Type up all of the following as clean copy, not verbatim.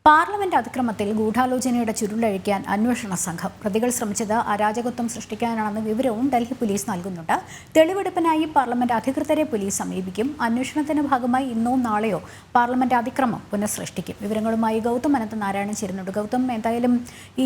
Parliament അതിക്രമത്തിൽ ഗൂഢാലോചനയുടെ ചുരുളഴിക്കാൻ അന്വേഷണ സംഘം. പ്രതികൾ ശ്രമിച്ചത് അരാജകത്വം സൃഷ്ടിക്കാനാണെന്ന വിവരവും ഡൽഹി പോലീസ് നൽകുന്നുണ്ട്. തെളിവെടുപ്പിനായി പാർലമെന്റ് അധികൃതരെ പോലീസ് സമീപിക്കും. അന്വേഷണത്തിന്റെ ഭാഗമായി ഇന്നോ നാളെയോ പാർലമെന്റ് അതിക്രമം പുനഃസൃഷ്ടിക്കും. വിവരങ്ങളുമായി ഗൗതം അനന്തനാരായണൻ ചേരുന്നുണ്ട്. ഗൗതം, എന്തായാലും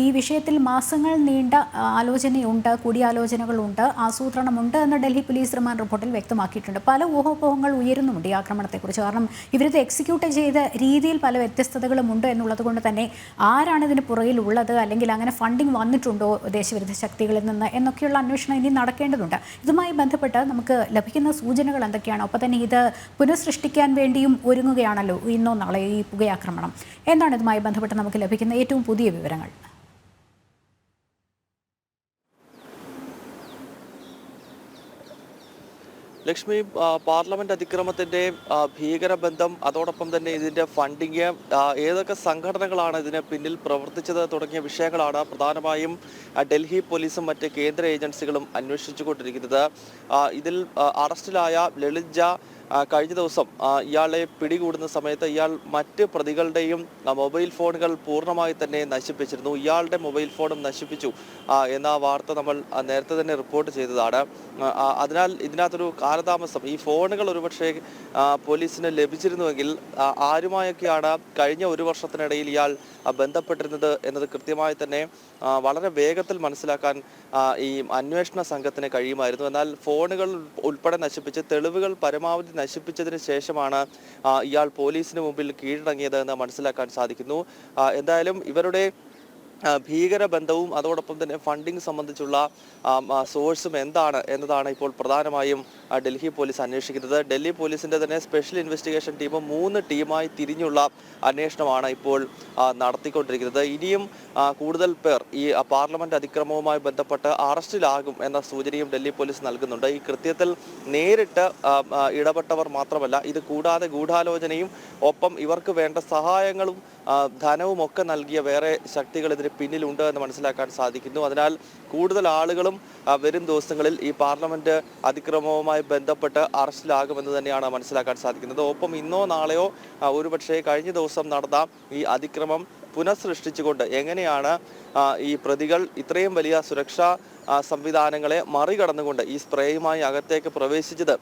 ഈ വിഷയത്തിൽ മാസങ്ങൾ നീണ്ട ആലോചനയുണ്ട്, കൂടിയാലോചനകളുണ്ട്, ആസൂത്രണമുണ്ട് എന്ന് ഡൽഹി പോലീസ് റിമാൻഡ് റിപ്പോർട്ടിൽ വ്യക്തമാക്കിയിട്ടുണ്ട്. പല ഊഹാപോഹങ്ങൾ ഉയരുന്നുമുണ്ട് ഈ ആക്രമണത്തെക്കുറിച്ച്. കാരണം ഇവരിത് എക്സിക്യൂട്ട് ചെയ്ത രീതിയിൽ പല വ്യത്യസ്തതകളുമുണ്ട് എന്നുള്ളത് കൊണ്ട് തന്നെ ആരാണ് ഇതിന് പുറകിലുള്ളത്, അല്ലെങ്കിൽ അങ്ങനെ ഫണ്ടിങ് വന്നിട്ടുണ്ടോ ദേശവിരുദ്ധ ശക്തികളിൽ നിന്ന് എന്നൊക്കെയുള്ള അന്വേഷണം ഇനി നടക്കേണ്ടതുണ്ട്. ഇതുമായി ബന്ധപ്പെട്ട് നമുക്ക് ലഭിക്കുന്ന സൂചനകൾ എന്തൊക്കെയാണ്? ഒപ്പം തന്നെ ഇത് പുനഃസൃഷ്ടിക്കാൻ വേണ്ടിയും ഒരുങ്ങുകയാണല്ലോ ഇന്നോ നാളെ ഈ പുകയാക്രമണം. എന്താണ് ഇതുമായി ബന്ധപ്പെട്ട് നമുക്ക് ലഭിക്കുന്ന ഏറ്റവും പുതിയ വിവരങ്ങൾ? ലക്ഷ്മി, പാർലമെന്റ് അതിക്രമത്തിന്റെ ഭീകരബന്ധം, അതോടൊപ്പം തന്നെ ഇതിന്റെ ഫണ്ടിങ്, ഏതൊക്കെ സംഘടനകളാണ് ഇതിന് പിന്നിൽ പ്രവർത്തിച്ചത് തുടങ്ങിയ വിഷയങ്ങളാണ് പ്രധാനമായും ഡൽഹി പോലീസും മറ്റ് കേന്ദ്ര ഏജൻസികളും അന്വേഷിച്ചുകൊണ്ടിരിക്കുന്നത്. ഇതിൽ അറസ്റ്റിലായ ലളിത് ജ കഴിഞ്ഞ ദിവസം ഇയാളെ പിടികൂടുന്ന സമയത്ത് ഇയാൾ മറ്റ് പ്രതികളുടെയും മൊബൈൽ ഫോണുകൾ പൂർണ്ണമായി തന്നെ നശിപ്പിച്ചിരുന്നു. ഇയാളുടെ മൊബൈൽ ഫോണും നശിപ്പിച്ചു എന്ന വാർത്ത നമ്മൾ നേരത്തെ തന്നെ റിപ്പോർട്ട് ചെയ്തതാണ്. അതിനാൽ ഇതിനകത്തൊരു കാലതാമസം, ഈ ഫോണുകൾ ഒരുപക്ഷെ പോലീസിന് ലഭിച്ചിരുന്നുവെങ്കിൽ ആരുമായൊക്കെയാണ് കഴിഞ്ഞ ഒരു വർഷത്തിനിടയിൽ ഇയാൾ ബന്ധപ്പെട്ടിരുന്നത് എന്നത് കൃത്യമായി തന്നെ വളരെ വേഗത്തിൽ മനസ്സിലാക്കാൻ ഈ അന്വേഷണ സംഘത്തിന് കഴിയുമായിരുന്നു. എന്നാൽ ഫോണുകൾ ഉൾപ്പെടെ നശിപ്പിച്ച് തെളിവുകൾ പരമാവധി നശിപ്പിച്ചതിന് ശേഷമാണ് ഇയാൾ പോലീസിന് മുമ്പിൽ കീഴടങ്ങിയത് എന്ന് മനസ്സിലാക്കാൻ സാധിക്കുന്നു. എന്തായാലും ഇവരുടെ ഭീകരബന്ധവും അതോടൊപ്പം തന്നെ ഫണ്ടിങ് സംബന്ധിച്ചുള്ള സോഴ്സും എന്താണ് എന്നതാണ് ഇപ്പോൾ പ്രധാനമായും ഡൽഹി പോലീസ് അന്വേഷിക്കുന്നത്. ഡൽഹി പോലീസിന്റെ തന്നെ സ്പെഷ്യൽ ഇൻവെസ്റ്റിഗേഷൻ ടീം 3 ടീമായി തിരിഞ്ഞുള്ള അന്വേഷണമാണ് ഇപ്പോൾ നടത്തിക്കൊണ്ടിരിക്കുന്നത്. ഇനിയും കൂടുതൽ പേർ ഈ പാർലമെന്റ് അതിക്രമവുമായി ബന്ധപ്പെട്ട് അറസ്റ്റിലാകും എന്ന സൂചനയും ഡൽഹി പോലീസ് നൽകുന്നുണ്ട്. ഈ കൃത്യത്തിൽ നേരിട്ട് ഇടപെട്ടവർ മാത്രമല്ല, ഇത് കൂടാതെ ഗൂഢാലോചനയും ഒപ്പം ഇവർക്ക് വേണ്ട സഹായങ്ങളും ധനവും ഒക്കെ നൽകിയ വേറെ ശക്തികൾ ഇതിന് പിന്നിലുണ്ട് എന്ന് മനസ്സിലാക്കാൻ സാധിക്കുന്നു. അതിനാൽ കൂടുതൽ ആളുകളും വരും ദിവസങ്ങളിൽ ഈ പാർലമെന്റ് അതിക്രമവുമായി ബന്ധപ്പെട്ട് അറസ്റ്റിലാകുമെന്ന് തന്നെയാണ് മനസ്സിലാക്കാൻ സാധിക്കുന്നത്. ഒപ്പം ഇന്നോ നാളെയോ ഒരുപക്ഷെ കഴിഞ്ഞ ദിവസം നടന്ന ഈ അതിക്രമം പുനഃസൃഷ്ടിച്ചുകൊണ്ട് എങ്ങനെയാണ് ഈ പ്രതികൾ ഇത്രയും വലിയ സുരക്ഷാ സംവിധാനങ്ങളെ മറികടന്നുകൊണ്ട് ഈ സ്പ്രേയുമായി അകത്തേക്ക് പ്രവേശിച്ചത്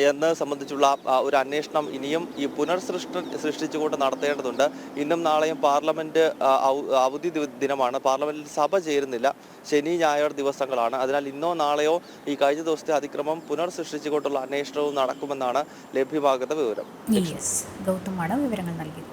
എന്നത് സംബന്ധിച്ചുള്ള ഒരു അന്വേഷണം ഇനിയും ഈ സൃഷ്ടിച്ചുകൊണ്ട് നടത്തേണ്ടതുണ്ട്. ഇന്നും നാളെയും പാർലമെന്റ് അവധി ദിനമാണ്. പാർലമെന്റിൽ സഭ ചേരുന്നില്ല. ശനി ഞായർ ദിവസങ്ങളാണ്. അതിനാൽ ഇന്നോ നാളെയോ ഈ കഴിഞ്ഞ ദിവസത്തെ അതിക്രമം പുനർസൃഷ്ടിച്ചുകൊണ്ടുള്ള അന്വേഷണവും നടക്കുമെന്നാണ് ലഭ്യമാകുന്ന വിവരം. ഗൗതമാണ് വിവരങ്ങൾ നൽകി.